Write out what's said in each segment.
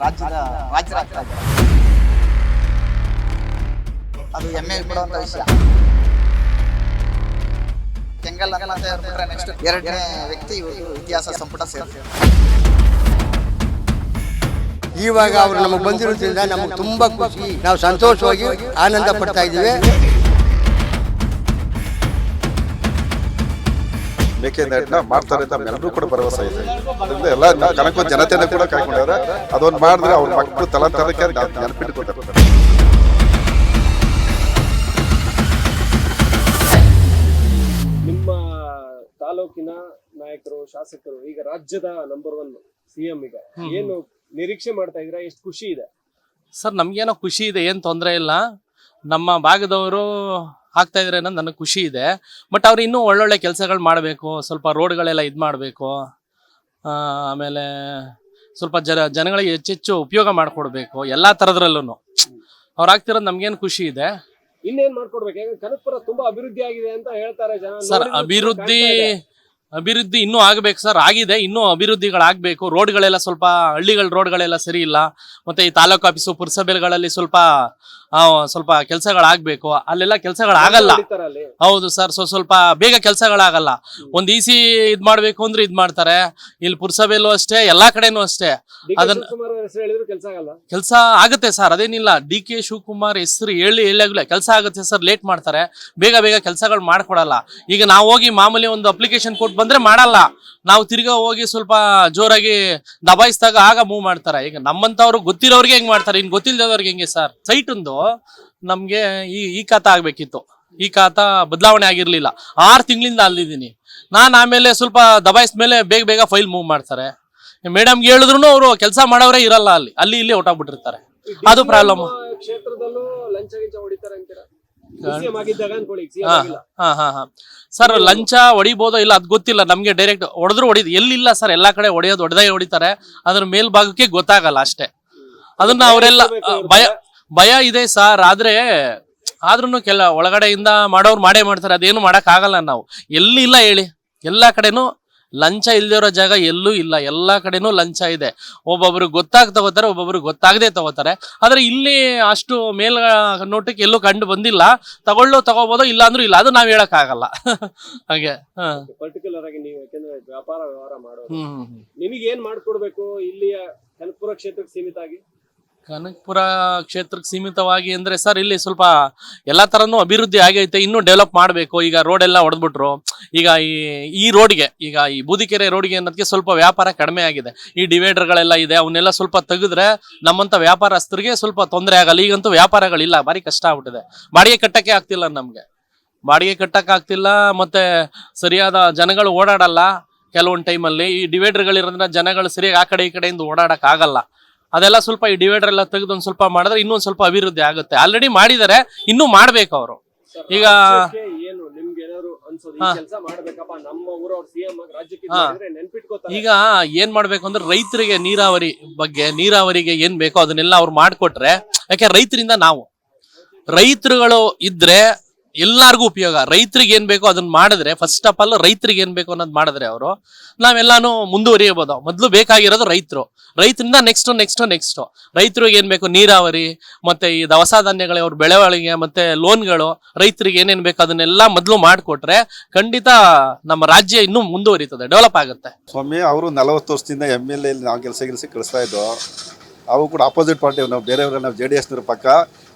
ರಾಜ್ಯರಾಗ್ತಾ ಇದ್ದಾರೆ. ಅದು ಹೆಮ್ಮೆ ಪಡುವಂತ ವಿಷಯ. ಕೆಂಗಲ್ ಹನುಮಂತ ಬಿಟ್ರೆ ನೆಕ್ಸ್ಟ್ 2ನೇ ವ್ಯಕ್ತಿ ಇತಿಹಾಸ ಸಂಪುಟ ಸೇರ್ತಾರೆ. ಇವಾಗ ಅವರು ನಮಗೆ ಬಂದಿರೋದ್ರಿಂದ ನಮಗೆ ತುಂಬಾ ಖುಷಿ, ನಾವು ಸಂತೋಷವಾಗಿ ಆನಂದ ಪಡ್ತಾ ಇದ್ದೀವಿ. ಮೇಕೆದಾಟನ್ನ ಮಾಡ್ತಾರೆ ಅಂತ ಎಲ್ಲರೂ ಕೂಡ ಭರವಸೆ ಇದೆ. ಅದರಿಂದ ಎಲ್ಲ ಕನಕ ಜನತೆಯನ್ನು ಕೂಡ ಕಾಯ್ಕೊಂಡಿದ್ದಾರೆ. ಅದೊಂದು ಮಾಡಿದ್ರೆ ಅವ್ರ ಮಕ್ಕಳು ತಲಾಂತರಕ್ಕೆ ನೆನಪಿಟ್ಕೊತಾರೆ. ನಿಮ್ಮ ತಾಲೂಕಿನ ನಾಯಕರು, ಶಾಸಕರು ಈಗ ರಾಜ್ಯದ ನಂಬರ್ 1 CM ಈಗ ಏನು ನಿರೀಕ್ಷೆ ಮಾಡ್ತಾ ಇದ್ದೀರಾ? ಎಷ್ಟು ಖುಷಿ ಇದೆ ಸರ್? ನಮ್ಗೇನೋ ಖುಷಿ ಇದೆ, ಏನು ತೊಂದರೆ ಇಲ್ಲ. ನಮ್ಮ ಭಾಗದವರು ಆಗ್ತಾ ಇದ್ರೆ ಅನ್ನೋದು ನನಗೆ ಖುಷಿ ಇದೆ. ಬಟ್ ಅವ್ರು ಇನ್ನೂ ಒಳ್ಳೊಳ್ಳೆ ಕೆಲಸಗಳು ಮಾಡಬೇಕು, ಸ್ವಲ್ಪ ರೋಡ್ಗಳೆಲ್ಲ ಇದು ಮಾಡಬೇಕು, ಆಮೇಲೆ ಸ್ವಲ್ಪ ಜನಗಳಿಗೆ ಹೆಚ್ಚೆಚ್ಚು ಉಪಯೋಗ ಮಾಡಿಕೊಡ್ಬೇಕು ಎಲ್ಲ ಥರದ್ರಲ್ಲೂ. ಅವ್ರು ಆಗ್ತಿರೋದು ನಮ್ಗೇನು ಖುಷಿ ಇದೆ. ಇನ್ನೇನ್ ಮಾಡ್ಕೊಡ್ಬೇಕು? ಯಾಕಂದ್ರೆ ಕನಕಪುರ ತುಂಬಾ ಅಭಿವೃದ್ಧಿ ಆಗಿದೆ ಅಂತ ಹೇಳ್ತಾರೆ ಜನ. ಸರ್ ಅಭಿವೃದ್ಧಿ ಇನ್ನೂ ಆಗ್ಬೇಕು ಸರ್. ಆಗಿದೆ, ಇನ್ನೂ ಅಭಿವೃದ್ಧಿಗಳಾಗಬೇಕು. ರೋಡ್ಗಳೆಲ್ಲ ಸ್ವಲ್ಪ ಹಳ್ಳಿಗಳ ರೋಡ್ಗಳೆಲ್ಲ ಸರಿ ಇಲ್ಲ. ಮತ್ತೆ ಈ ತಾಲೂಕು ಆಫೀಸು ಪುರಸಭೆಗಳಲ್ಲಿ ಸ್ವಲ್ಪ ಕೆಲಸಗಳಾಗಬೇಕು. ಅಲ್ಲೆಲ್ಲ ಕೆಲಸಗಳಾಗಲ್ಲ. ಹೌದು ಸರ್, ಸ್ವಲ್ಪ ಬೇಗ ಕೆಲಸಗಳಾಗಲ್ಲ. ಒಂದು ಇಸಿ ಇದ್ ಮಾಡ್ಬೇಕು ಅಂದ್ರೆ ಇದ್ ಮಾಡ್ತಾರೆ. ಇಲ್ಲಿ ಪುರಸಭೆಯಲ್ಲೂ ಅಷ್ಟೇ, ಎಲ್ಲಾ ಕಡೆನೂ ಅಷ್ಟೇ. ಅದನ್ನ ಕೆಲಸ ಆಗುತ್ತೆ ಸರ್, ಅದೇನಿಲ್ಲ. DK ಶಿವಕುಮಾರ್ ಹೆಸರು ಹೇಳಾಗ್ಲೇ ಕೆಲಸ ಆಗುತ್ತೆ ಸರ್. ಲೇಟ್ ಮಾಡ್ತಾರೆ, ಬೇಗ ಕೆಲಸಗಳು ಮಾಡ್ಕೊಡಲ್ಲ. ಈಗ ನಾವು ಹೋಗಿ ಮಾಮೂಲಿ ಒಂದು ಅಪ್ಲಿಕೇಶನ್ ಕೊಟ್ಟು ಬಂದ್ರೆ ಮಾಡಲ್ಲ. ನಾವು ತಿರ್ಗಾ ಹೋಗಿ ಸ್ವಲ್ಪ ಜೋರಾಗಿ ದಬಾಯಿಸಿದಾಗ ಆಗ ಮೂವ್ ಮಾಡ್ತಾರೆ. ಈಗ ನಮ್ಮಂತವ್ರು ಗೊತ್ತಿರೋರ್ಗೆ ಹೆಂಗ್ ಮಾಡ್ತಾರೆ, ಇನ್ ಗೊತ್ತಿಲ್ದವ್ರಿಗೆ ಹೆಂಗೆ ಸರ್? ಸೈಟ್ ಒಂದು ನಮ್ಗೆ ಈ ಖಾತಾ ಆಗ್ಬೇಕಿತ್ತು. ಈ ಖಾತಾ ಬದಲಾವಣೆ ಆಗಿರ್ಲಿಲ್ಲ. 6 ತಿಂಗಳಿಂದ ಅಲ್ಲಿದ್ದೀನಿ ನಾನು. ಆಮೇಲೆ ಸ್ವಲ್ಪ ದಬಾಯಿಸ್ ಮೇಲೆ ಬೇಗ ಫೈಲ್ ಮೂವ್ ಮಾಡ್ತಾರೆ. ಮೇಡಮ್ಗೆ ಹೇಳಿದ್ರು ಅವರು ಕೆಲಸ ಮಾಡೋರೇ ಇರಲ್ಲ. ಅಲ್ಲಿ ಇಲ್ಲಿ ಹೊಟ್ಟಾಗ್ಬಿಟ್ಟಿರ್ತಾರೆ. ಅದು ಪ್ರಾಬ್ಲಮ್. ಕ್ಷೇತ್ರದಲ್ಲೂ ಲಂಚ ಗಿಂಚ ಹೊಡಿತಾರೆ ಅಂತೀರಾ? ಸರ್ ಲಂಚ ಹೊಡಿಬೋದೋ ಇಲ್ಲ ಅದ್ ಗೊತ್ತಿಲ್ಲ ನಮ್ಗೆ. ಡೈರೆಕ್ಟ್ ಹೊಡೆದ್ರು ಎಲ್ಲಿಲ್ಲ ಸರ್, ಎಲ್ಲಾ ಕಡೆ ಹೊಡೆದೇ ಹೊಡಿತಾರೆ. ಅದ್ರ ಮೇಲ್ಭಾಗಕ್ಕೆ ಗೊತ್ತಾಗಲ್ಲ ಅಷ್ಟೇ. ಅದನ್ನ ಅವರೆಲ್ಲ ಭಯ ಇದೆ ಸರ್. ಆದ್ರೂ ಒಳಗಡೆಯಿಂದ ಮಾಡೋರು ಮಾಡೇ ಮಾಡ್ತಾರೆ. ಅದೇನು ಮಾಡಕ್ ಆಗಲ್ಲ. ನಾವು ಎಲ್ಲಿ ಇಲ್ಲ ಹೇಳಿ, ಎಲ್ಲಾ ಕಡೆನೂ ಲಂಚ ಇಲ್ದಿರೋ ಜಾಗ ಎಲ್ಲೂ ಇಲ್ಲ. ಎಲ್ಲಾ ಕಡೆನೂ ಲಂಚ ಇದೆ. ಒಬ್ಬೊಬ್ರು ಗೊತ್ತಾಗ್ ತಗೋತಾರೆ, ಒಬ್ಬೊಬ್ರು ಗೊತ್ತಾಗದೆ ತಗೋತಾರೆ. ಆದ್ರೆ ಇಲ್ಲಿ ಅಷ್ಟು ಮೇಲ್ ನೋಟಕ್ಕೆ ಎಲ್ಲೂ ಕಂಡು ಬಂದಿಲ್ಲ. ತಗೋಬೋದೋ ಇಲ್ಲ ಅಂದ್ರೂ ಇಲ್ಲ, ಅದು ನಾವ್ ಹೇಳಕ್ ಆಗಲ್ಲ. ಹಾಗೆ ಪರ್ಟಿಕ್ಯುಲರ್ ಆಗಿ ನೀವು ಯಾಕಂದ್ರೆ ವ್ಯಾಪಾರ ವ್ಯವಹಾರ ಮಾಡೋದು, ನಿಮಗೆ ಏನ್ ಮಾಡ್ಕೊಡ್ಬೇಕು ಇಲ್ಲಿಯ ಕನಕಪುರ ಕ್ಷೇತ್ರಕ್ಕೆ ಸೀಮಿತ ಆಗಿ? ಕನಕಪುರ ಕ್ಷೇತ್ರಕ್ಕೆ ಸೀಮಿತವಾಗಿ ಅಂದ್ರೆ ಸರ್, ಇಲ್ಲಿ ಸ್ವಲ್ಪ ಎಲ್ಲಾ ತರನು ಅಭಿವೃದ್ಧಿ ಆಗೈತೆ. ಇನ್ನೂ ಡೆವಲಪ್ ಮಾಡ್ಬೇಕು. ಈಗ ರೋಡ್ ಎಲ್ಲ ಹೊಡೆದ್ಬಿಟ್ರು. ಈಗ ಈ ರೋಡ್ಗೆ, ಈಗ ಈ ಬೂದಿಕೆರೆ ರೋಡ್ಗೆ ಅನ್ನೋದಕ್ಕೆ ಸ್ವಲ್ಪ ವ್ಯಾಪಾರ ಕಡಿಮೆ ಆಗಿದೆ. ಈ ಡಿವೈಡರ್ಗಳೆಲ್ಲ ಇದೆ, ಅವನ್ನೆಲ್ಲ ಸ್ವಲ್ಪ ತೆಗೆದ್ರೆ ನಮ್ಮಂತ ವ್ಯಾಪಾರಸ್ಥರಿಗೆ ಸ್ವಲ್ಪ ತೊಂದರೆ ಆಗಲ್ಲ. ಈಗಂತೂ ವ್ಯಾಪಾರಗಳಿಲ್ಲ, ಭಾರಿ ಕಷ್ಟ ಆಗ್ಬಿಟ್ಟಿದೆ. ಬಾಡಿಗೆ ಕಟ್ಟಕ್ಕೆ ಆಗ್ತಿಲ್ಲ ನಮ್ಗೆ. ಬಾಡಿಗೆ ಕಟ್ಟಕ್ ಆಗ್ತಿಲ್ಲ. ಮತ್ತೆ ಸರಿಯಾದ ಜನಗಳು ಓಡಾಡಲ್ಲ ಕೆಲವೊಂದು ಟೈಮಲ್ಲಿ. ಈ ಡಿವೈಡರ್ಗಳಿರೋದ್ರಿಂದ ಜನಗಳು ಸರಿಯಾಗಿ ಆ ಕಡೆ ಈ ಕಡೆಯಿಂದ ಓಡಾಡಕ್ ಆಗಲ್ಲ. ಅದೆಲ್ಲ ಸ್ವಲ್ಪ ಈ ಡಿವೈಡರ್ ಎಲ್ಲ ತೆಗೆದು ಒಂದ್ ಸ್ವಲ್ಪ ಮಾಡಿದ್ರೆ ಇನ್ನೊಂದ್ ಸ್ವಲ್ಪ ಅಭಿವೃದ್ಧಿ ಆಗುತ್ತೆ. ಆಲ್ರೆಡಿ ಮಾಡಿದ್ದಾರೆ, ಇನ್ನೂ ಮಾಡ್ಬೇಕು ಅವರು. ಈಗ ಈಗ ಏನ್ ಮಾಡ್ಬೇಕು ಅಂದ್ರೆ ರೈತರಿಗೆ ನೀರಾವರಿಗೆ ಏನ್ ಬೇಕೋ ಅದನ್ನೆಲ್ಲ ಅವ್ರು ಮಾಡ್ಕೊಟ್ರೆ, ಯಾಕೆ ರೈತರಿಂದ ರೈತರುಗಳು ಇದ್ರೆ ಎಲ್ಲಾರ್ಗು ಉಪಯೋಗ. ರೈತರಿಗೆ ಏನ್ ಬೇಕೋ ಅದನ್ನ ಮಾಡಿದ್ರೆ, ಫಸ್ಟ್ ಆಫ್ ಆಲ್ ರೈತರಿಗೆ ಏನ್ ಬೇಕು ಅನ್ನೋದು ಮಾಡಿದ್ರೆ ನಾವೆಲ್ಲಾನು ಮುಂದುವರಿಯಬಹುದು. ಮೊದ್ಲು ಬೇಕಾಗಿರೋದು ರೈತರಿಂದ ನೆಕ್ಸ್ಟ್ ರೈತರಿಗೆ ಏನ್ ಬೇಕು, ನೀರಾವರಿ ಮತ್ತೆ ಈ ದವಸ ಧಾನ್ಯಗಳ ಅವ್ರ ಬೆಳವಣಿಗೆ ಮತ್ತೆ ಲೋನ್ಗಳು, ರೈತರಿಗೆ ಏನೇನ್ ಬೇಕು ಅದನ್ನೆಲ್ಲ ಮೊದ್ಲು ಮಾಡ್ಕೊಟ್ರೆ ಖಂಡಿತ ನಮ್ಮ ರಾಜ್ಯ ಇನ್ನೂ ಮುಂದುವರಿತದೆ, ಡೆವಲಪ್ ಆಗುತ್ತೆ. ಸ್ವಾಮಿ ಅವರು 40 ವರ್ಷದಿಂದ MLA ನಾವು ಕೆಲಸ ಕಳಿಸ್ತಾ ಇದ್ದೋ. ಅವು ಕೂಡ ಆಪೋಸಿಟ್ ಪಾರ್ಟಿ, ನಾವು ಬೇರೆಯವ್ರ ನಾವು JDS ಪಕ್ಕ.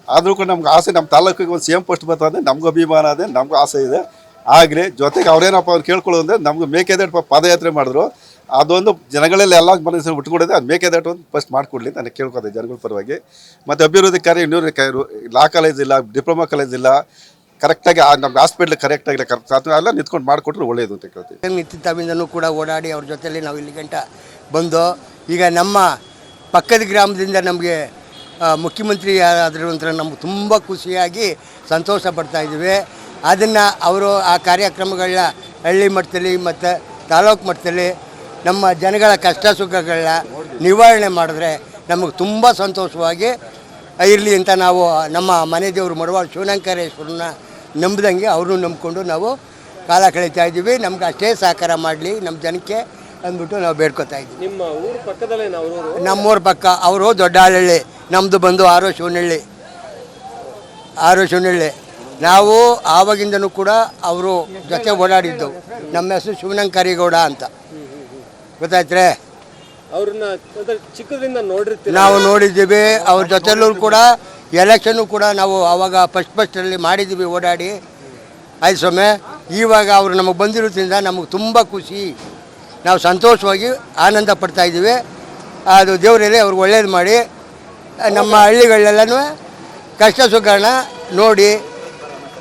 ಆದರೂ ಕೂಡ ನಮ್ಗೆ ಆಸೆ, ನಮ್ಮ ತಾಲೂಕಿಗೆ ಒಂದು CM ಪೋಸ್ಟ್ ಬರ್ತದೆ, ನಮಗೂ ಅಭಿಮಾನ ಇದೆ, ನಮಗೂ ಆಸೆ ಇದೆ. ಆಗ್ರಿ ಜೊತೆಗೆ ಅವ್ರೇನಪ್ಪ ಅವ್ರು ಕೇಳ್ಕೊಳ್ಳೋದಂದ್ರೆ ನಮ್ಗೆ ಮೇಕೆದಾಟು ಪಾದಯಾತ್ರೆ ಮಾಡಿದ್ರು. ಅದೊಂದು ಜನಗಳೆಲ್ಲ ಎಲ್ಲ ಮನಸ್ಸು ಉಟ್ಕೊಡೋದೆ. ಅದು ಮೇಕೆದಾಟು ಒಂದು ಫಸ್ಟ್ ಮಾಡಿಕೊಡ್ಲಿ ನಾನು ಕೇಳ್ಕೊದೆ ಜನಗಳ ಪರವಾಗಿ. ಮತ್ತು ಅಭಿವೃದ್ಧಿ ಕಾರ್ಯ ಇನ್ನೂರು ಲಾ ಕಾಲೇಜ್ ಇಲ್ಲ, ಡಿಪ್ಲೊಮಾ ಕಾಲೇಜ್ ಇಲ್ಲ, ಕರೆಕ್ಟಾಗಿ ನಮ್ಮ ಹಾಸ್ಪಿಟ್ಲ್ ಕರೆಕ್ಟಾಗಿ ಎಲ್ಲ ನಿಂತ್ಕೊಂಡು ಮಾಡಿಕೊಟ್ರೆ ಒಳ್ಳೆಯದು ಅಂತ ಕೇಳ್ತೀವಿ. ನಿಂತಿದ್ದಾವಿಂದನೂ ಕೂಡ ಓಡಾಡಿ ಅವ್ರ ಜೊತೆಲಿ ನಾವು ಇಲ್ಲಿ ಗಂಟ ಬಂದು, ಈಗ ನಮ್ಮ ಪಕ್ಕದ ಗ್ರಾಮದಿಂದ ನಮಗೆ ಮುಖ್ಯಮಂತ್ರಿ ಆದರೂ ಅಂತ ನಮ್ಗೆ ತುಂಬ ಖುಷಿಯಾಗಿ ಸಂತೋಷ ಪಡ್ತಾಯಿದ್ದೀವಿ. ಅದನ್ನು ಅವರು ಆ ಕಾರ್ಯಕ್ರಮಗಳನ್ನ ಹಳ್ಳಿ ಮಟ್ಟದಲ್ಲಿ ಮತ್ತು ತಾಲೂಕು ಮಟ್ಟದಲ್ಲಿ ನಮ್ಮ ಜನಗಳ ಕಷ್ಟ ಸುಖಗಳನ್ನ ನಿವಾರಣೆ ಮಾಡಿದ್ರೆ ನಮಗೆ ತುಂಬ ಸಂತೋಷವಾಗಿ ಇರಲಿ ಅಂತ ನಾವು ನಮ್ಮ ಮನೆ ದೇವರು ಮಡವಾಳ ಶಿವನಂಕರೇಶ್ವರನ ನಂಬಿದಂಗೆ ಅವ್ರನ್ನೂ ನಂಬಿಕೊಂಡು ನಾವು ಕಾಲ ಕಳೀತಾ ಇದ್ದೀವಿ. ನಮ್ಗೆ ಅಷ್ಟೇ ಸಹಕಾರ ಮಾಡಲಿ, ನಮ್ಮ ಜನಕ್ಕೆ ಅಂದ್ಬಿಟ್ಟು ನಾವು ಬೇಡ್ಕೊತಾ ಇದ್ದೀವಿ. ನಿಮ್ಮ ಊರು ಪಕ್ಕದಲ್ಲೇ ನಾವು ನಮ್ಮೂರ ಪಕ್ಕ, ಅವರು ದೊಡ್ಡ ಹಳ್ಳಿ, ನಮ್ಮದು ಬಂದು ಆರೋ ಶಿವನಹಳ್ಳಿ. ನಾವು ಆವಾಗಿಂದನೂ ಕೂಡ ಅವರು ಜೊತೆ ಓಡಾಡಿದ್ದು. ನಮ್ಮ ಹೆಸರು ಶಿವನಂಕರಿಗೌಡ ಅಂತ, ಗೊತ್ತಾಯ್ತ್ರೆ? ಅವ್ರನ್ನ ಚಿಕ್ಕದ್ರಿಂದ ನೋಡಿರ್ತೀವಿ, ನಾವು ನೋಡಿದ್ದೀವಿ. ಅವ್ರ ಜೊತೆಲೂ ಕೂಡ ಎಲೆಕ್ಷನ್ನು ಕೂಡ ನಾವು ಆವಾಗ ಫಸ್ಟಲ್ಲಿ ಮಾಡಿದ್ದೀವಿ, ಓಡಾಡಿ. ಆಯ್ತು ಸ್ವಾಮಿ, ಇವಾಗ ಅವರು ನಮಗೆ ಬಂದಿರೋದ್ರಿಂದ ನಮಗೆ ತುಂಬ ಖುಷಿ, ನಾವು ಸಂತೋಷವಾಗಿ ಆನಂದ ಪಡ್ತಾಯಿದ್ದೀವಿ. ಅದು ದೇವರಲ್ಲಿ ಅವ್ರಿಗೆ ಒಳ್ಳೇದು ಮಾಡಿ ನಮ್ಮ ಹಳ್ಳಿಗಳಲ್ಲೆಲ್ಲನೂ ಕಷ್ಟ ಸುಖಗಳನ್ನ ನೋಡಿ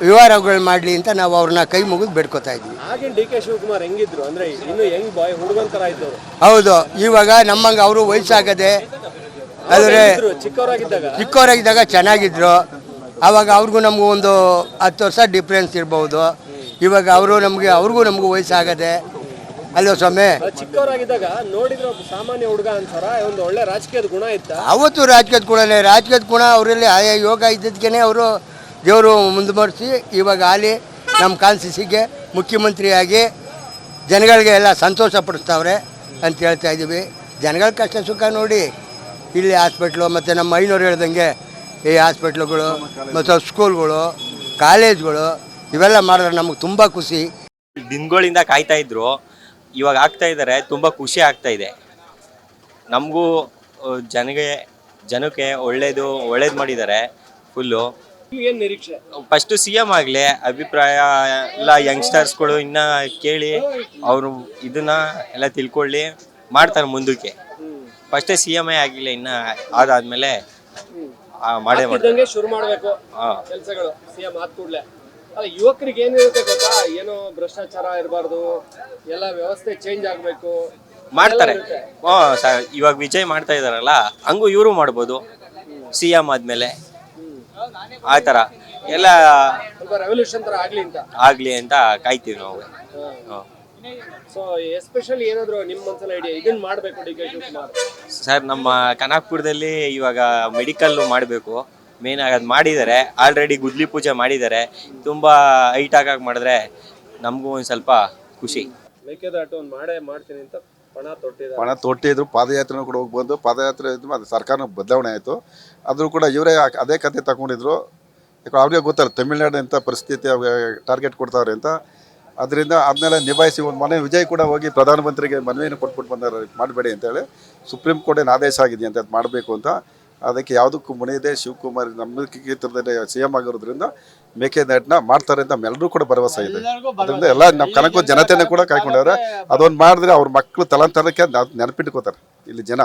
ವ್ಯವಹಾರಗಳು ಮಾಡಲಿ ಅಂತ ನಾವು ಅವ್ರನ್ನ ಕೈ ಮುಗಿದು ಬೇಡ್ಕೊತಾ ಇದ್ವಿ. ಹಾಗೆ ಡಿ ಕೆ ಶಿವಕುಮಾರ್ ಹೆಂಗಿದ್ರು ಅಂದ್ರೆ ಇನ್ನು ಹೆಂಗ್ ಬಾಯ್ ಹುಡುಗನ ಥರ ಇದ್ದವರು. ಹೌದು, ಇವಾಗ ನಮ್ಮಂಗೆ ಅವರು ವಯಸ್ಸಾಗದೆ ಆದರೆ ಚಿಕ್ಕವರಾಗಿದ್ದಾಗ ಚೆನ್ನಾಗಿದ್ರು. ಆವಾಗ ಅವ್ರಿಗೂ ನಮಗೂ ಒಂದು 10 ವರ್ಷ ಡಿಫ್ರೆನ್ಸ್ ಇರ್ಬೋದು. ಇವಾಗ ಅವ್ರಿಗೂ ನಮಗೂ ವಯಸ್ಸಾಗದೆ ಅಲ್ವ ಸ್ವಾಮಿ? ಚಿಕ್ಕವರಾಗಿದ್ದಾಗ ನೋಡಿದ್ರೆ ಒಬ್ಬ ಸಾಮಾನ್ಯ ಹುಡುಗ ಅಂತಾರ, ಒಂದು ಒಳ್ಳೆ ರಾಜಕೀಯದ ಗುಣ ಇತ್ತ. ಅವತ್ತು ರಾಜಕೀಯದ ಗುಣ ಅವರಲ್ಲಿ ಆಯಾ ಯೋಗ ಇದ್ದದ್ಕೇ ಅವರು ದೇವರು ಮುಂದುವರಿಸಿ ಇವಾಗ ಆಲಿ ನಮ್ಮ ಕಾನ್ಸ್ಟಿಟ್ಯೂನ್ಸಿಗೆ ಮುಖ್ಯಮಂತ್ರಿಯಾಗಿ ಜನಗಳಿಗೆ ಎಲ್ಲ ಸಂತೋಷ ಪಡಿಸ್ತಾವ್ರೆ ಅಂತ ಹೇಳ್ತಾ ಇದ್ದೀವಿ. ಜನಗಳ ಕಷ್ಟ ಸುಖ ನೋಡಿ ಇಲ್ಲಿ ಹಾಸ್ಪಿಟ್ಲು ಮತ್ತು ನಮ್ಮ ಐನೂರು ಹೇಳ್ದಂಗೆ ಈ ಹಾಸ್ಪಿಟ್ಲುಗಳು ಮತ್ತು ಸ್ಕೂಲ್ಗಳು, ಕಾಲೇಜ್ಗಳು ಇವೆಲ್ಲ ಮಾಡಿದ್ರೆ ನಮಗೆ ತುಂಬ ಖುಷಿ. ದಿನಗಳಿಂದ ಕಾಯ್ತಾ ಇದ್ರು, ಇವಾಗ ಆಗ್ತಾ ಇದ್ದಾರೆ, ತುಂಬ ಖುಷಿ ಆಗ್ತಾ ಇದೆ ನಮಗೂ. ಜನಕ್ಕೆ ಒಳ್ಳೇದು ಮಾಡಿದ್ದಾರೆ ಫುಲ್ಲು. ಏನ್ ನಿರೀಕ್ಷೆ? ಫಸ್ಟ್ CM ಆಗಲಿ, ಅಭಿಪ್ರಾಯ ಎಲ್ಲ ಯಂಗ್ಸ್ಟರ್ಸ್ಗಳು ಇನ್ನ ಕೇಳಿ ಅವರು ಇದನ್ನ ಎಲ್ಲ ತಿಳ್ಕೊಳ್ಳಿ, ಮಾಡ್ತಾರೆ ಮುಂದಕ್ಕೆ. ಫಸ್ಟ್ CM ಆಗಿಲ್ಲ, ಇನ್ನ ಅದಾದ್ಮೇಲೆ ಮಾಡೇ ಶುರು ಮಾಡಬೇಕು ಕೆಲಸಗಳು. CM ಆದ ಕೂಡಲೇ ಅಲ್ಲ, ಯುವಕರಿಗೆ ಏನಿರುತ್ತೆ ಗೊತ್ತಾ, ಏನೋ ಭ್ರಷ್ಟಾಚಾರ ಇರಬಾರ್ದು, ಎಲ್ಲ ವ್ಯವಸ್ಥೆ ಚೇಂಜ್ ಆಗಬೇಕು ಮಾಡ್ತಾರೆ. ಇವಾಗ ವಿಜಯ್ ಮಾಡ್ತಾ ಇದಾರಲ್ಲ, ಹಂಗೂ ಇವರು ಮಾಡ್ಬೋದು CM ಆದ್ಮೇಲೆ. ಆ ಥರ ಎಲ್ಲ ಸ್ವಲ್ಪ ರೆವಲ್ಯೂಷನ್ ತರ ಆಗ್ಲಿ ಅಂತ ಕಾಯ್ತೀವಿ ನಾವು. ಸೊ ಎಸ್ಪೆಷಲಿ ಏನಾದ್ರು ನಿಮ್ಮ ಮನಸ್ಸಲ್ಲಿ ಐಡಿಯಾ ಇದನ್ನ ಮಾಡಬೇಕು ಡಿ ಕೆ ಶಿವಕುಮಾರ್ ಸರ್? ನಮ್ಮ ಕನಕಪುರದಲ್ಲಿ ಇವಾಗ ಮೆಡಿಕಲ್ ಮಾಡಬೇಕು, ಮೇನ್ ಆಗಿ ಅದು ಮಾಡಿದ್ದಾರೆ. ಆಲ್ರೆಡಿ ಗುದ್ಲಿ ಪೂಜೆ ಮಾಡಿದ್ದಾರೆ. ತುಂಬ ಹೈಟಾಗಿ ಮಾಡಿದ್ರೆ ನಮಗೂ ಒಂದು ಸ್ವಲ್ಪ ಖುಷಿ. ಮೇಕೆದಾಟು ಒಂದು ಮಾಡ್ತೀನಿ ಅಂತ ಪಣ ತೊಟ್ಟಿದ್ರು. ಪಾದಯಾತ್ರೆನೂ ಕೂಡ ಹೋಗ್ಬೋದು. ಪಾದಯಾತ್ರೆ ಇದ್ದು ಅದು ಸರ್ಕಾರ ಬದಲಾವಣೆ ಆಯಿತು. ಆದರೂ ಕೂಡ ಇವರೇ ಅದೇ ಕತೆ ತಗೊಂಡಿದ್ರು. ಯಾಕೆ ಅವ್ರಿಗೆ ಗೊತ್ತಲ್ಲ ತಮಿಳ್ನಾಡು ಅಂತ ಪರಿಸ್ಥಿತಿ ಟಾರ್ಗೆಟ್ ಕೊಡ್ತಾವ್ರೆ ಅಂತ. ಅದರಿಂದ ಅದನ್ನೆಲ್ಲ ನಿಭಾಯಿಸಿ ಒಂದು ಮನೆ ವಿಜಯ್ ಕೂಡ ಹೋಗಿ ಪ್ರಧಾನಮಂತ್ರಿಗೆ ಮನವಿಯನ್ನು ಕೊಟ್ಬಿಟ್ಟು ಬಂದಾರೆ, ಮಾಡಬೇಡಿ ಅಂತೇಳಿ. ಸುಪ್ರೀಂ ಕೋರ್ಟ್ ಏನು ಆದೇಶ ಆಗಿದೆ ಅಂತ ಅದು ಮಾಡಬೇಕು ಅಂತ. ಅದಕ್ಕೆ ಯಾವುದಕ್ಕೂ ಮುನಿದೆ. ಶಿವಕುಮಾರ್ ನಂಬಿಕೆತರದಲ್ಲಿ CM ಆಗಿರೋದ್ರಿಂದ ಮೇಕೆದಾಟನ್ನ ಮಾಡ್ತಾರೆ ಅಂತ ನಮ್ಮೆಲ್ಲರೂ ಕೂಡ ಭರವಸೆ ಇದೆ. ಅದರಿಂದ ಎಲ್ಲ ನಮ್ಮ ಕನಕ ಜನತೆನೇ ಕೂಡ ಕಾಯ್ಕೊಂಡವ್ರೆ. ಅದೊಂದು ಮಾಡಿದ್ರೆ ಅವ್ರ ಮಕ್ಕಳು ತಲಾಂತರಕ್ಕೆ ನೆನಪಿಟ್ಕೋತಾರೆ ಇಲ್ಲಿ ಜನ.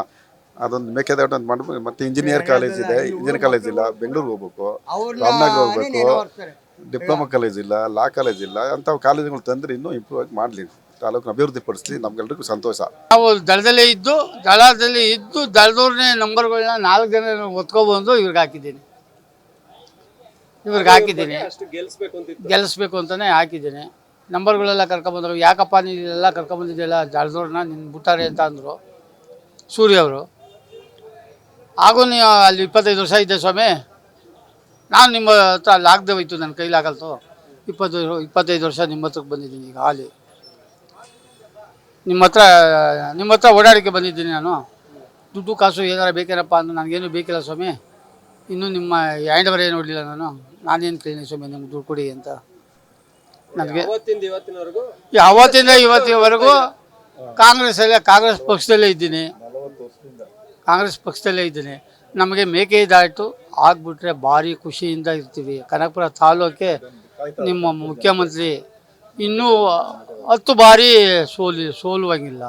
ಅದೊಂದು ಮೇಕೆದಾಟ ಒಂದು ಮಾಡ್ಬೇಕು. ಮತ್ತೆ ಇಂಜಿನಿಯರ್ ಕಾಲೇಜ್ ಇದೆ, ಇಂಜಿನಿಯರ್ ಕಾಲೇಜ್ ಇಲ್ಲ, ಬೆಂಗಳೂರಿಗೆ ಹೋಗ್ಬೇಕು, ರಾಮನಗರ ಹೋಗ್ಬೇಕು, ಡಿಪ್ಲೊಮಾ ಕಾಲೇಜ್ ಇಲ್ಲ, ಲಾ ಕಾಲೇಜ್ ಇಲ್ಲ. ಅಂಥವು ಕಾಲೇಜುಗಳು ತಂದ್ರೆ ಇನ್ನೂ ಇಂಪ್ರೂವ್ ಆಗಿ ಮಾಡಲಿ, ತಾಲೂಕನ್ನ ಅಭಿವೃದ್ಧಿ ಪಡಿಸ್ಲಿ, ನಮ್ಗೆಲ್ರಿಗೂ ಸಂತೋಷ. ನಾವು ದಳದಲ್ಲೇ ಇದ್ದು ದಳದವ್ರನ್ನೇ ನಂಬರ್ಗಳನ್ನ 4 ಜನ ಒತ್ಕೊಬಂದು ಇವ್ರಿಗೆ ಹಾಕಿದ್ದೀನಿ. ಗೆಲ್ಲಿಸ್ಬೇಕು ಅಂತಾನೆ ಹಾಕಿದ್ದೀನಿ. ನಂಬರ್ಗಳೆಲ್ಲ ಕರ್ಕೊಂಬಂದ್ರು. ಯಾಕಪ್ಪ ನೀನೆಲ್ಲ ಕರ್ಕೊಂಬಂದಿದ್ದೆಲ್ಲ ದಳದವ್ರನ್ನ ನಿನ್ನ ಬಿಟ್ಟಾರೆ ಅಂತ ಅಂದರು ಸೂರ್ಯ ಅವರು. ಹಾಗೂ ನೀವು ಅಲ್ಲಿ 25 ವರ್ಷ ಇದ್ದೆ ಸ್ವಾಮಿ, ನಾನು ನಿಮ್ಮ ಹತ್ರ ಅಲ್ಲಿ ಆಗದೆ ಹೋಯ್ತು, ನನ್ನ ಕೈಲಾಗಲ್ತು. 25 ವರ್ಷ ನಿಮ್ಮ ಹತ್ರಕ್ಕೆ ಬಂದಿದ್ದೀನಿ. ಈಗ ಹಾಲಿ ನಿಮ್ಮ ಹತ್ರ ಓಡಾಡೋಕ್ಕೆ ಬಂದಿದ್ದೀನಿ. ನಾನು ದುಡ್ಡು ಕಾಸು ಏನಾರ ಬೇಕೇನಪ್ಪ ಅಂದ್ರೆ ನನಗೇನು ಬೇಕಿಲ್ಲ ಸ್ವಾಮಿ. ಇನ್ನೂ ನಿಮ್ಮ ಹ್ಯಾಂಡ್ ಏನು ನೋಡಲಿಲ್ಲ ನಾನೇನು ಕೇಳಿ ಸ್ವಾಮಿ ನಿಮ್ಗೆ ದುಡ್ಡು ಕೊಡಿ ಅಂತ. ನನಗೆ ಅವತ್ತಿಂದ ಇವತ್ತಿನವರೆಗೂ ಕಾಂಗ್ರೆಸ್ ಪಕ್ಷದಲ್ಲೇ ಇದ್ದೀನಿ. ನಮಗೆ ಮೇಕೆದಾಟು ಆಗ್ಬಿಟ್ರೆ ಭಾರಿ ಖುಷಿಯಿಂದ ಇರ್ತೀವಿ. ಕನಕಪುರ ತಾಲೂಕೆ ನಿಮ್ಮ ಮುಖ್ಯಮಂತ್ರಿ ಇನ್ನೂ 10 ಬಾರಿ ಸೋಲುವಂಗಿಲ್ಲ.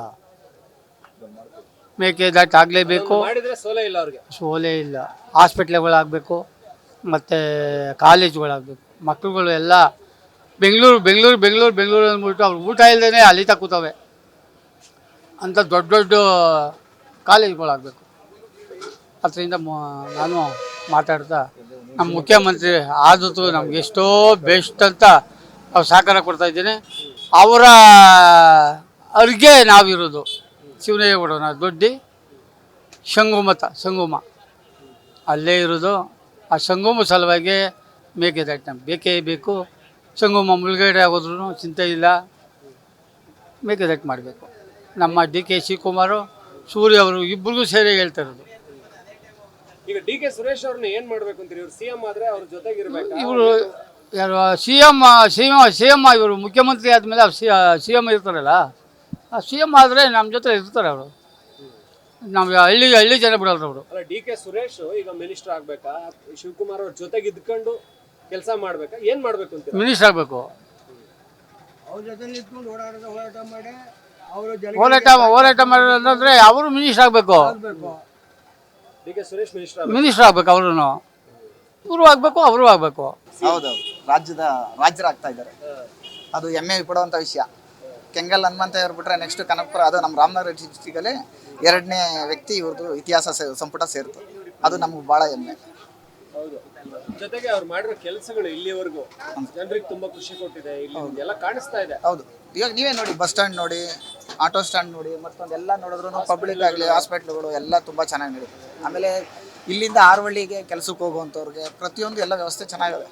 ಮೇಕೆದಾಟು ಆಗಲೇಬೇಕು, ಸೋಲೇ ಇಲ್ಲ. ಹಾಸ್ಪಿಟ್ಲ್ಗಳಾಗಬೇಕು, ಮತ್ತು ಕಾಲೇಜುಗಳಾಗಬೇಕು. ಮಕ್ಕಳುಗಳು ಎಲ್ಲ ಬೆಂಗಳೂರು ಅಂದ್ಬಿಟ್ಟು ಅವ್ರು ಊಟ ಇಲ್ಲದೇ ಅಲಿತಾ ಕೂತವೆ ಅಂತ ದೊಡ್ಡ ಕಾಲೇಜುಗಳಾಗಬೇಕು. ಅದರಿಂದ ನಾನು ಮಾತಾಡ್ತಾ ನಮ್ಮ ಮುಖ್ಯಮಂತ್ರಿ ಆದದ್ದು ನಮ್ಗೆ ಎಷ್ಟೋ ಬೆಸ್ಟ್ ಅಂತ ಅವ್ರು ಸಹಕಾರ ಕೊಡ್ತಾಯಿದ್ದೀನಿ. ಅವರ ಅವ್ರಿಗೆ ನಾವಿರೋದು ಶಿವನೇಗೌಡನ ದೊಡ್ಡಿ ಸಂಗಮ ಅಲ್ಲೇ ಇರೋದು. ಆ ಸಂಗಮ ಸಲುವಾಗಿ ಮೇಕೆದಾಟು ನಮ್ಗೆ ಬೇಕೇ ಬೇಕು. ಸಂಗಮ ಮುಳುಗಡೆ ಆಗೋದ್ರೂ ಚಿಂತೆ ಇಲ್ಲ, ಮೇಕೆದಾಟು ಮಾಡಬೇಕು. ನಮ್ಮ ಡಿ ಕೆ ಶಿವಕುಮಾರು, ಸೂರ್ಯ ಅವರು ಇಬ್ಬರಿಗೂ ಸೇರಿ ಹೇಳ್ತಾ ಇರೋದು. ಈಗ ಡಿ ಕೆ ಸುರೇಶ್ ಅವ್ರನ್ನ ಏನ್ ಮಾಡ್ಬೇಕು ಅಂತೀರಿ? ಇವ್ರು ಸಿಎಂ ಆದ್ರೆ ಅವ್ರ ಜೊತೆಗಿರ್ಬೇಕಾ? ಇವರು ಯಾರು ಸಿ ಎಮ್ ಇವರು ಮುಖ್ಯಮಂತ್ರಿ ಆದಮೇಲೆ ಸಿ ಎಮ್ ಇರ್ತಾರಲ್ಲ, ಆ ಸಿ ಎಮ್ ಆದರೆ ನಮ್ಮ ಜೊತೆ ಇರ್ತಾರೆ ಅವರು. ನಾವು ಹಳ್ಳಿ ಜನ ಬಿಡೋರು ಅವರು. ಅಲ್ಲ, ಡಿ ಕೆ ಸುರೇಶ್ ಈಗ ಮಿನಿಸ್ಟರ್ ಆಗ್ಬೇಕಾ, ಶಿವಕುಮಾರ್ ಅವ್ರ ಜೊತೆಗೆ ಇದ್ಕೊಂಡು ಕೆಲಸ ಮಾಡ್ಬೇಕಾ, ಏನ್ ಮಾಡ್ಬೇಕು ಅಂತ? ಮಿನಿಸ್ಟರ್ ಆಗಬೇಕು. ಅವ್ರ ಜೊತೆ ನಿಂತ್ಕೊಂಡು ಹೋರಾಟ ಮಾಡಿ ಹೋರಾಟ ಮಾಡೋದಂದ್ರೆ ಅವರು ಮಿನಿಸ್ಟರ್ ಆಗಬೇಕು. ಡಿ ಕೆ ಸುರೇಶ್ ಮಿನಿಸ್ಟರ್ ಆಗ್ಬೇಕು. ಅವರು ಇವರು ಆಗಬೇಕು, ಅವರು ಆಗಬೇಕು. ಹೌದೌದು, ರಾಜ್ಯರಾಗ್ತಾ ಇದ್ದಾರೆ. ಅದು ಹೆಮ್ಮೆ ಪಡುವಂಥ ವಿಷಯ. ಕೆಂಗಲ್ ಹನುಮಂತಯ್ಯವ್ರು ಬಿಟ್ರೆ ನೆಕ್ಸ್ಟ್ ಕನಕಪುರ, ಅದು ನಮ್ಮ ರಾಮನಗರ ಡಿಸ್ಟಿಕಲ್ಲಿ 2ನೇ ವ್ಯಕ್ತಿ ಇವ್ರದ್ದು ಇತಿಹಾಸ ಸಂಪುಟ ಸೇರಿತು. ಅದು ನಮ್ಗೆ ಭಾಳ ಹೆಮ್ಮೆ. ಹೌದು, ಜೊತೆಗೆ ಅವ್ರು ಮಾಡಿರೋ ಕೆಲಸಗಳು ಇಲ್ಲಿವರೆಗೂ ಜನರಿಗೆ ತುಂಬಾ ಖುಷಿ ಕೊಟ್ಟಿದೆ. ಇಲ್ಲಿ ಎಲ್ಲ ಕಾಣಿಸ್ತಾ ಇದೆ. ಹೌದು, ಇವಾಗ ನೀವೇ ನೋಡಿ, ಬಸ್ ಸ್ಟ್ಯಾಂಡ್ ನೋಡಿ, ಆಟೋ ಸ್ಟ್ಯಾಂಡ್ ನೋಡಿ, ಮತ್ತೊಂದೆಲ್ಲ ನೋಡಿದ್ರು ಪಬ್ಲಿಕ್ ಆಗಲಿ, ಹಾಸ್ಪಿಟ್ಲ್ಗಳು ಎಲ್ಲ ತುಂಬ ಚೆನ್ನಾಗಿ ನಡೀತದೆ. ಆಮೇಲೆ ಇಲ್ಲಿಂದ ಆರವಳ್ಳಿಗೆ ಕೆಲಸಕ್ಕೆ ಹೋಗುವಂಥವ್ರಿಗೆ ಪ್ರತಿಯೊಂದು ಎಲ್ಲ ವ್ಯವಸ್ಥೆ ಚೆನ್ನಾಗಿದೆ.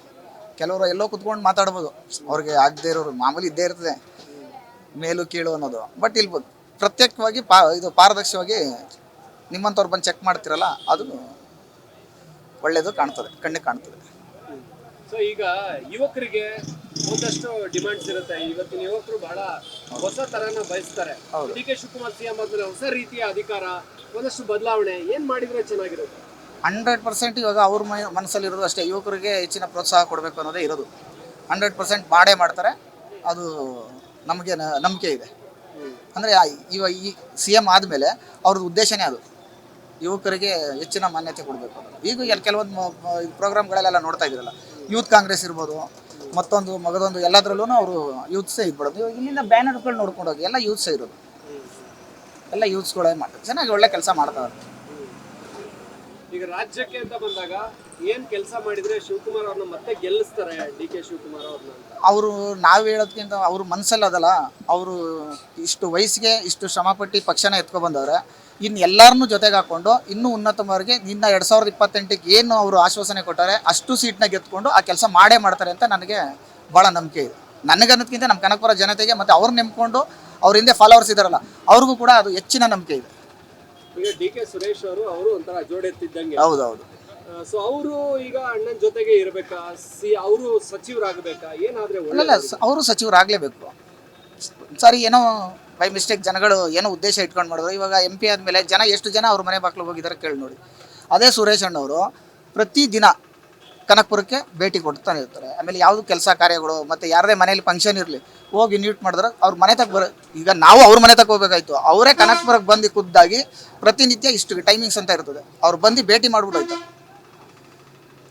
ಕೆಲವರು ಎಲ್ಲೋ ಕುತ್ಕೊಂಡು ಮಾತಾಡ್ಬೋದು, ಅವ್ರಿಗೆ ಆಗದೆ ಇರೋರು ಮಾಮೂಲಿ ಇದ್ದೇ ಇರ್ತದೆ ಮೇಲು ಕೀಳು ಅನ್ನೋದು. ಬಟ್ ಇಲ್ಲಿ ಪ್ರತ್ಯೇಕವಾಗಿ ಇದು ಪಾರದರ್ಶಕವಾಗಿ ನಿಮ್ಮಂಥವ್ರು ಬಂದು ಚೆಕ್ ಮಾಡ್ತಿರಲ್ಲ, ಅದು ಒಳ್ಳೆಯದು ಕಾಣ್ತದೆ, ಕಣ್ಣಿಗೆ ಕಾಣ್ತದೆ. ಸೊ ಈಗ ಯುವಕರಿಗೆ ಒಂದಷ್ಟು ಡಿಮಾಂಡ್ಸ್ ಇರುತ್ತೆ. ಇವತ್ತಿನ ಯುವಕರು ಬಹಳ ಹೊಸ ತರನ ಬಯಸ್ತಾರೆ. ಡಿ ಕೆ ಶಿವಕುಮಾರ್ ಸಿಎಂ ಆದ್ಮೇಲೆ ಹೊಸ ರೀತಿಯ ಅಧಿಕಾರ, ಒಂದಷ್ಟು ಬದಲಾವಣೆ ಏನ್ ಮಾಡಿದ್ರೆ ಚೆನ್ನಾಗಿರುತ್ತೆ? 100% ಇವಾಗ ಅವ್ರ ಮನಸ್ಸಲ್ಲಿರೋದು ಅಷ್ಟೇ, ಯುವಕರಿಗೆ ಹೆಚ್ಚಿನ ಪ್ರೋತ್ಸಾಹ ಕೊಡಬೇಕು ಅನ್ನೋದೇ ಇರೋದು. 100% ಮಾಡೇ ಮಾಡ್ತಾರೆ, ಅದು ನಮಗೆ ನಂಬಿಕೆ ಇದೆ. ಅಂದರೆ ಇವಾಗ ಈ CM ಆದಮೇಲೆ ಅವ್ರದ್ದು ಉದ್ದೇಶನೇ ಅದು, ಯುವಕರಿಗೆ ಹೆಚ್ಚಿನ ಮಾನ್ಯತೆ ಕೊಡಬೇಕು ಅನ್ನೋದು. ಈಗ ಕೆಲವೊಂದು ಪ್ರೋಗ್ರಾಮ್ಗಳೆಲ್ಲ ನೋಡ್ತಾ ಇದ್ದೀರಲ್ಲ, ಯೂತ್ ಕಾಂಗ್ರೆಸ್ ಇರ್ಬೋದು, ಮತ್ತೊಂದು ಮಗದೊಂದು, ಎಲ್ಲದರಲ್ಲೂ ಅವರು ಯೂತ್ಸೇ ಇದ್ಬಿಡೋದು. ಇವಾಗ ಇಲ್ಲಿಂದ ಬ್ಯಾನರ್ಗಳು ನೋಡ್ಕೊಂಡು ಹೋಗಿ ಎಲ್ಲ ಯೂತ್ಸೇ ಇರೋದು, ಎಲ್ಲ ಯೂತ್ಸ್ಗಳೇ ಮಾಡ್ತಾರೆ, ಚೆನ್ನಾಗಿ ಒಳ್ಳೆ ಕೆಲಸ ಮಾಡ್ತಾರೆ. ಈಗ ರಾಜ್ಯಕ್ಕೆ ಅಂತ ಬಂದಾಗ ಏನ್ ಕೆಲಸ ಮಾಡಿದ್ರೆ ಶಿವಕುಮಾರ್ ಅವ್ರನ್ನ ಮತ್ತೆ ಗೆಲ್ಲಿಸ್ತಾರೆ ಡಿ ಕೆ ಶಿವಕುಮಾರ್ ಅವ್ರನ್ನ? ಅವರು ನಾವು ಹೇಳೋದಕ್ಕಿಂತ ಅವ್ರ ಮನಸ್ಸಲ್ಲಿ ಅದಲ್ಲ, ಅವರು ಇಷ್ಟು ವಯಸ್ಸಿಗೆ ಇಷ್ಟು ಶ್ರಮಪಟ್ಟು ಪಕ್ಷನ ಎತ್ಕೊಬಂದವ್ರೆ. ಇನ್ನು ಎಲ್ಲರನ್ನೂ ಜೊತೆಗೆ ಹಾಕ್ಕೊಂಡು ಇನ್ನೂ ಉನ್ನತಮವರಿಗೆ ಇನ್ನು 2028ಕ್ಕೆ ಏನು ಅವರು ಆಶ್ವಾಸನೆ ಕೊಟ್ಟಾರೆ ಅಷ್ಟು ಸೀಟ್ನ ಗೆದ್ಕೊಂಡು ಆ ಕೆಲಸ ಮಾಡೇ ಮಾಡ್ತಾರೆ ಅಂತ ನನಗೆ ಭಾಳ ನಂಬಿಕೆ ಇದೆ. ನನಗನ್ನೋದಕ್ಕಿಂತ ನಮ್ಮ ಕನಕಪುರ ಜನತೆಗೆ ಮತ್ತು ಅವ್ರು ನೆಮ್ಕೊಂಡು ಅವ್ರ ಹಿಂದೆ ಫಾಲೋವರ್ಸ್ ಇದ್ದಾರಲ್ಲ ಅವ್ರಿಗೂ ಕೂಡ ಅದು ಹೆಚ್ಚಿನ ನಂಬಿಕೆ ಇದೆ. ಈಗ ಡಿ ಕೆ ಸುರೇಶ್ ಅವರು ಒಂಥರ ಜೋಡೆತ್ತಿದ್ದಂಗೆ. ಹೌದೌದು. ಸೊ ಅವರು ಈಗ ಅಣ್ಣನ ಜೊತೆಗೆ ಇರಬೇಕಾ, ಅವರು ಸಚಿವರಾಗಬೇಕಾ, ಏನಾದ್ರೆ ಒಳ್ಳೆ? ಅವರು ಸಚಿವರಾಗಲೇಬೇಕು. ಸರಿ, ಏನೋ ಬೈ ಮಿಸ್ಟೇಕ್ ಜನಗಳು ಏನೋ ಉದ್ದೇಶ ಇಟ್ಕೊಂಡು ಮಾಡಿದ್ರು. ಇವಾಗ MP ಆದಮೇಲೆ ಎಷ್ಟು ಜನ ಅವ್ರ ಮನೆ ಬಾಗಿಲು ಹೋಗಿದ್ದಾರೆ ಕೇಳಿ ನೋಡಿ. ಅದೇ ಸುರೇಶ್ ಅಣ್ಣವರು ಪ್ರತಿದಿನ ಕನಕಪುರಕ್ಕೆ ಭೇಟಿ ಕೊಡ್ತಾನೆ ಇರ್ತಾರೆ. ಆಮೇಲೆ ಯಾವುದು ಕೆಲಸ ಕಾರ್ಯಗಳು ಮತ್ತು ಯಾರದೇ ಮನೇಲಿ ಫಂಕ್ಷನ್ ಇರಲಿ ಹೋಗಿ ಇನ್ವೈಟ್ ಮಾಡಿದ್ರೆ ಅವ್ರ ಮನೆ ತಕ್ಕ ಈಗ ನಾವು ಅವ್ರ ಮನೆ ತಕ್ಕ ಹೋಗ್ಬೇಕಾಯ್ತು, ಅವರೇ ಕನಕಪುರಕ್ಕೆ ಬಂದು ಖುದ್ದಾಗಿ ಪ್ರತಿನಿತ್ಯ ಇಷ್ಟು ಟೈಮಿಂಗ್ಸ್ ಅಂತ ಇರ್ತದೆ, ಅವ್ರು ಬಂದು ಭೇಟಿ ಮಾಡ್ಬಿಡೋಯ್ತು.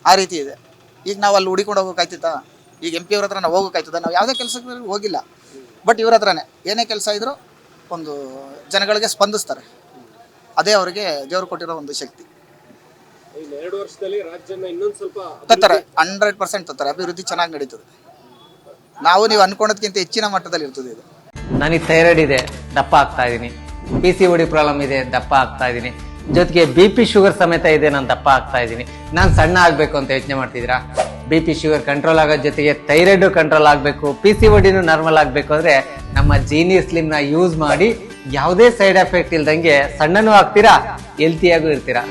ಆ ರೀತಿ ಇದೆ. ಈಗ ನಾವು ಅಲ್ಲಿ ಹುಡಿಕೊಂಡು ಹೋಗೋಕ್ಕಾಯ್ತಿತ್ತಾ? ಈಗ MP ಅವ್ರ ಹತ್ರ ನಾವು ಹೋಗೋಕ್ಕಾಯ್ತದ? ನಾವು ಯಾವುದೇ ಕೆಲಸಕ್ಕೆ ಹೋಗಿಲ್ಲ, ಬಟ್ ಇವ್ರ ಹತ್ರನೇ ಏನೇ ಕೆಲಸ ಇದ್ರೂ ಒಂದು ಜನಗಳಿಗೆ ಸ್ಪಂದಿಸ್ತಾರೆ. ಅದೇ ಅವರಿಗೆ ದೇವರು ಕೊಟ್ಟಿರೋ ಒಂದು ಶಕ್ತಿ. 2 ವರ್ಷದಲ್ಲಿ ರಾಜ್ಯನ ಇನ್ನೊಂದು ಸ್ವಲ್ಪ ತತ್ತಾರೆ, 100% ತತ್ತಾರೆ. ಅಭಿವೃದ್ಧಿ ಚೆನ್ನಾಗಿ ನಡೀತದೆ. ನೀವು ಅನ್ಕೊಂಡದಕ್ಕಿಂತ ಹೆಚ್ಚಿನ ಮಟ್ಟದಲ್ಲಿ ಇರ್ತದೆ ಇದು. ನನಗೆ ಥೈರಾಯ್ಡ್ ಇದೆ, ದಪ್ಪ ಆಗ್ತಾ ಇದ್ದೀನಿ. PCOD ಪ್ರಾಬ್ಲಮ್ ಇದೆ, ದಪ್ಪ ಆಗ್ತಾ ಇದ್ದೀನಿ. ಜೊತೆಗೆ BP ಶುಗರ್ ಸಮೇತ ಇದೆ, ನಾನು ದಪ್ಪ ಆಗ್ತಾ ಇದ್ದೀನಿ. ನಾನು ಸಣ್ಣ ಆಗಬೇಕು ಅಂತ ಯೋಚನೆ ಮಾಡ್ತಿದ್ದೀರಾ? BP ಶುಗರ್ ಕಂಟ್ರೋಲ್ ಆಗೋದ್ ಜೊತೆಗೆ ಥೈರಾಯ್ಡ್ ಕಂಟ್ರೋಲ್ ಆಗಬೇಕು, PCODನೂ ನಾರ್ಮಲ್ ಆಗಬೇಕು ಅಂದರೆ ನಮ್ಮ ಜೀನಿ ಸ್ಲಿಮ್ನ ಯೂಸ್ ಮಾಡಿ ಯಾವುದೇ ಸೈಡ್ ಎಫೆಕ್ಟ್ ಇಲ್ದಂಗೆ ಸಣ್ಣನೂ ಆಗ್ತೀರಾ, ಹೆಲ್ತಿಯಾಗೂ ಇರ್ತೀರಾ.